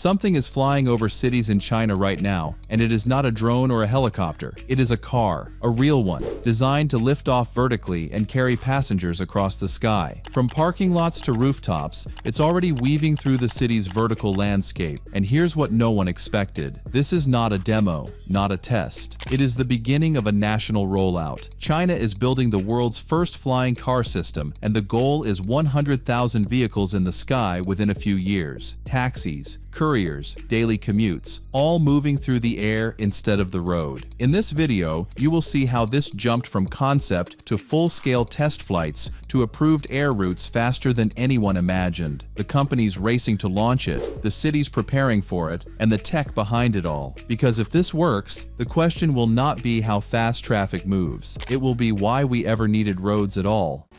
Something is flying over cities in China right now, and it is not a drone or a helicopter. It is a car, a real one, designed to lift off vertically and carry passengers across the sky. From parking lots to rooftops, it's already weaving through the city's vertical landscape. And here's what no one expected. This is not a demo, not a test. It is the beginning of a national rollout. China is building the world's first flying car system, and the goal is 100,000 vehicles in the sky within a few years. Taxis, couriers, daily commutes, all moving through the air instead of the road. In this video, you will see how this jumped from concept to full-scale test flights to approved air routes faster than anyone imagined. The companies racing to launch it, the cities preparing for it, and the tech behind it all. Because if this works, the question will not be how fast traffic moves. It will be why we ever needed roads at all.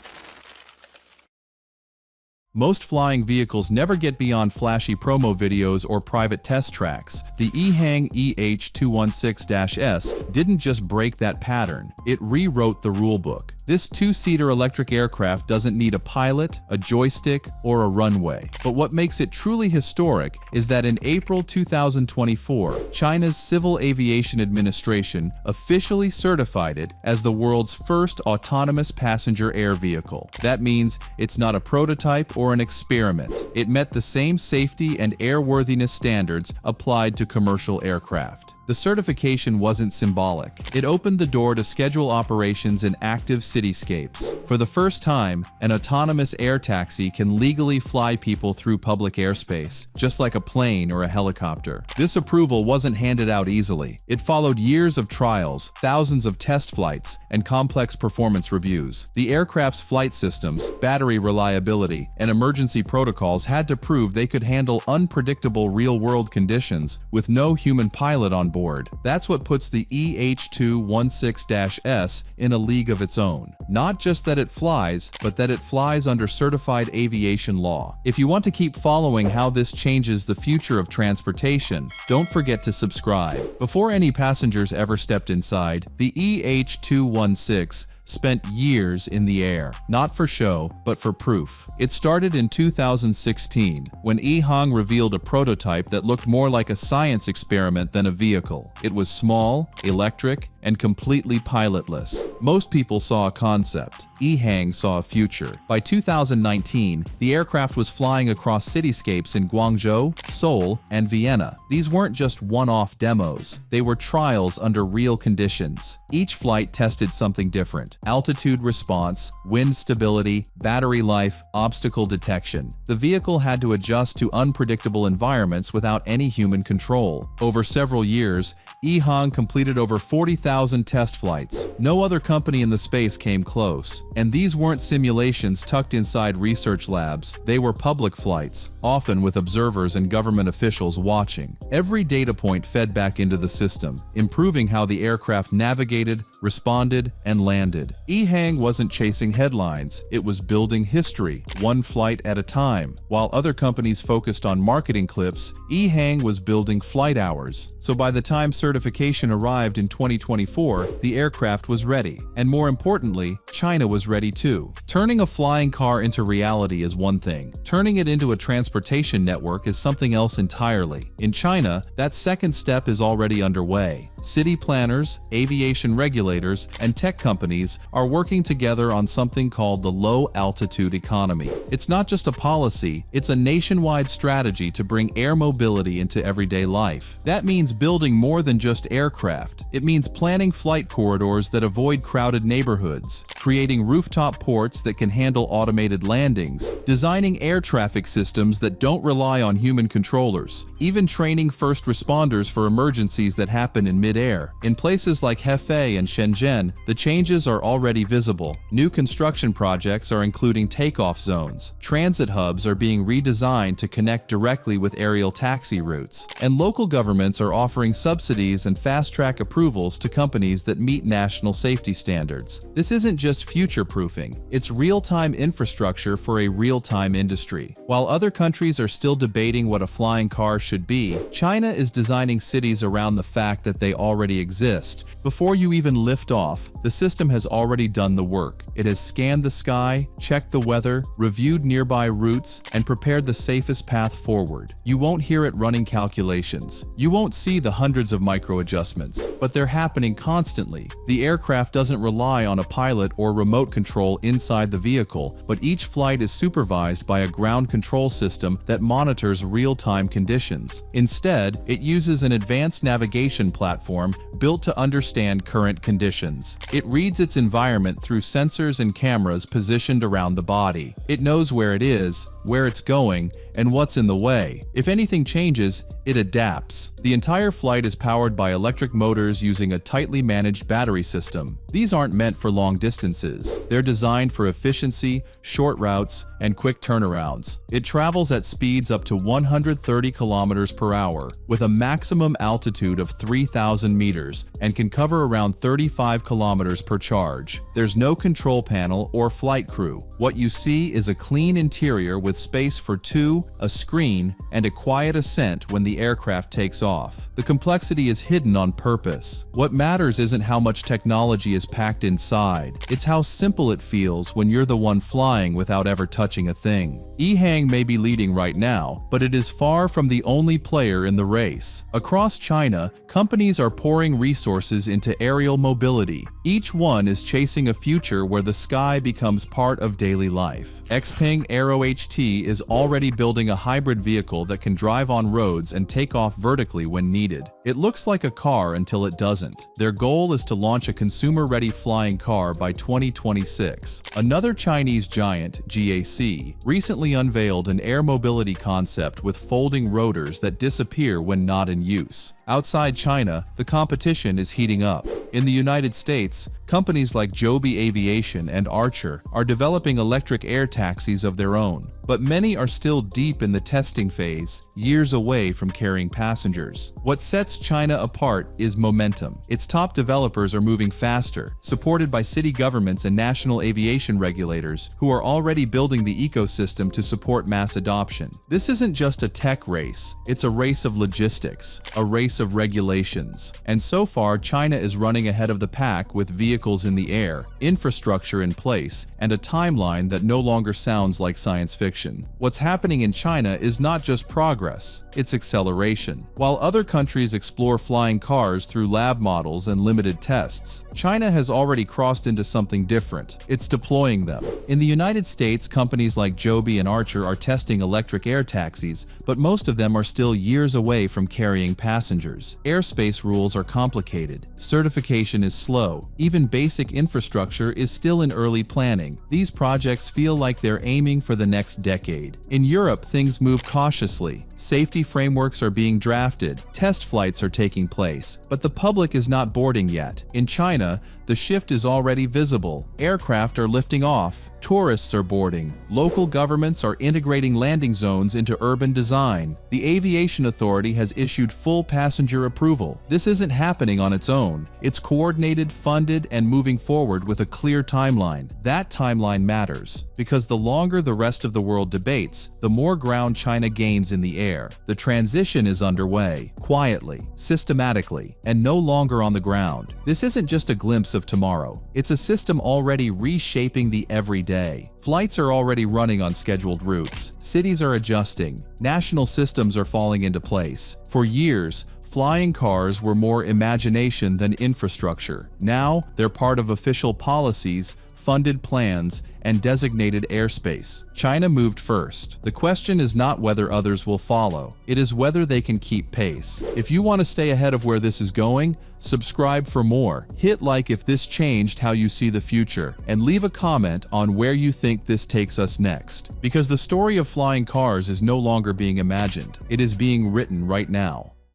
Most flying vehicles never get beyond flashy promo videos or private test tracks. The E-Hang EH216-s didn't just break that pattern, it rewrote the rulebook. This two-seater electric aircraft doesn't need a pilot, a joystick, or a runway. But what makes it truly historic is that in April 2024, China's Civil Aviation Administration officially certified it as the world's first autonomous passenger air vehicle. That means it's not a prototype or an experiment. It met the same safety and airworthiness standards applied to commercial aircraft. The certification wasn't symbolic. It opened the door to schedule operations in active cityscapes. For the first time, an autonomous air taxi can legally fly people through public airspace, just like a plane or a helicopter. This approval wasn't handed out easily. It followed years of trials, thousands of test flights, and complex performance reviews. The aircraft's flight systems, battery reliability, and emergency protocols had to prove they could handle unpredictable real-world conditions with no human pilot on board. That's what puts the EH216-s in a league of its own. Not just that it flies, but that it flies under certified aviation law. If you want to keep following how this changes the future of transportation, don't forget to subscribe. Before any passengers ever stepped inside, the EH216 spent years in the air, not for show, but for proof. It started in 2016, when E-Hang revealed a prototype that looked more like a science experiment than a vehicle. It was small, electric, and completely pilotless. Most people saw a concept. E-Hang saw a future. By 2019, the aircraft was flying across cityscapes in Guangzhou, Seoul, and Vienna. These weren't just one-off demos. They were trials under real conditions. Each flight tested something different: altitude response, wind stability, battery life, obstacle detection. The vehicle had to adjust to unpredictable environments without any human control. Over several years, E-Hang completed over 40,000 test flights. No other company in the space came close. And these weren't simulations tucked inside research labs. They were public flights, often with observers and government officials watching. Every data point fed back into the system, improving how the aircraft navigated, responded, and landed. E-Hang wasn't chasing headlines. It was building history, one flight at a time. While other companies focused on marketing clips, E-Hang was building flight hours. So by the time certification arrived in 2024, the aircraft was ready. And more importantly, China was ready too. Turning a flying car into reality is one thing. Turning it into a transportation network is something else entirely. In China, that second step is already underway. City planners, aviation regulators, and tech companies are working together on something called the low-altitude economy. It's not just a policy, it's a nationwide strategy to bring air mobility into everyday life. That means building more than just aircraft. It means planning flight corridors that avoid crowded neighborhoods, creating rooftop ports that can handle automated landings, designing air traffic systems that don't rely on human controllers, even training first responders for emergencies that happen in mid-air. In places like Hefei and Shenzhen, the changes are already visible. New construction projects are including takeoff zones. Transit hubs are being redesigned to connect directly with aerial taxi routes. And local governments are offering subsidies and fast-track approvals to companies that meet national safety standards. This isn't just future-proofing, it's real-time infrastructure for a real-time industry. While other countries are still debating what a flying car should be, China is designing cities around the fact that they already exist. Before you even lift off, the system has already done the work. It has scanned the sky, checked the weather, reviewed nearby routes, and prepared the safest path forward. You won't hear it running calculations. You won't see the hundreds of micro adjustments, but they're happening constantly. The aircraft doesn't rely on a pilot or remote control inside the vehicle, but each flight is supervised by a ground control system that monitors real-time conditions. Instead, it uses an advanced navigation platform built to understand current conditions. It reads its environment through sensors and cameras positioned around the body. It knows where it is, where it's going, and what's in the way. If anything changes, it adapts. The entire flight is powered by electric motors using a tightly managed battery system. These aren't meant for long distances. They're designed for efficiency, short routes, and quick turnarounds. It travels at speeds up to 130 kilometers per hour, with a maximum altitude of 3,000 meters, and can cover around 35 kilometers per charge. There's no control panel or flight crew. What you see is a clean interior with space for two, a screen, and a quiet ascent when the aircraft takes off. The complexity is hidden on purpose. What matters isn't how much technology is packed inside. It's how simple it feels when you're the one flying without ever touching a thing. E-Hang may be leading right now, but it is far from the only player in the race. Across China, companies are pouring resources into aerial mobility. Each one is chasing a future where the sky becomes part of daily life. XPeng Aero HT is already building a hybrid vehicle that can drive on roads and take off vertically when needed. It looks like a car until it doesn't. Their goal is to launch a consumer-ready flying car by 2026. Another Chinese giant, GAC, recently unveiled an air mobility concept with folding rotors that disappear when not in use. Outside China, the competition is heating up. In the United States, companies like Joby Aviation and Archer are developing electric air taxis of their own. But many are still deep in the testing phase, years away from carrying passengers. What sets China apart is momentum. Its top developers are moving faster, supported by city governments and national aviation regulators who are already building the ecosystem to support mass adoption. This isn't just a tech race, it's a race of logistics, a race of regulations. And so far, China is running ahead of the pack with vehicles in the air, infrastructure in place, and a timeline that no longer sounds like science fiction. What's happening in China is not just progress, it's acceleration. While other countries explore flying cars through lab models and limited tests, China has already crossed into something different. It's deploying them. In the United States, companies like Joby and Archer are testing electric air taxis, but most of them are still years away from carrying passengers. Airspace rules are complicated. Certification is slow. Even basic infrastructure is still in early planning. These projects feel like they're aiming for the next decade. In Europe, things move cautiously. Safety frameworks are being drafted. Test flights are taking place, but the public is not boarding yet. In China, the shift is already visible. Aircraft are lifting off. Tourists are boarding. Local governments are integrating landing zones into urban design. The Aviation Authority has issued full passenger approval. This isn't happening on its own. It's coordinated, funded, and moving forward with a clear timeline. That timeline matters, because the longer the rest of the world debates, the more ground China gains in the air. The transition is underway, quietly, systematically, and no longer on the ground. This isn't just a glimpse of tomorrow. It's a system already reshaping the everyday. Flights are already running on scheduled routes. Cities are adjusting. National systems are falling into place. For years, flying cars were more imagination than infrastructure. Now, they're part of official policies, funded plans, and designated airspace. China moved first. The question is not whether others will follow. It is whether they can keep pace. If you want to stay ahead of where this is going, subscribe for more. Hit like if this changed how you see the future, and leave a comment on where you think this takes us next. Because the story of flying cars is no longer being imagined. It is being written right now.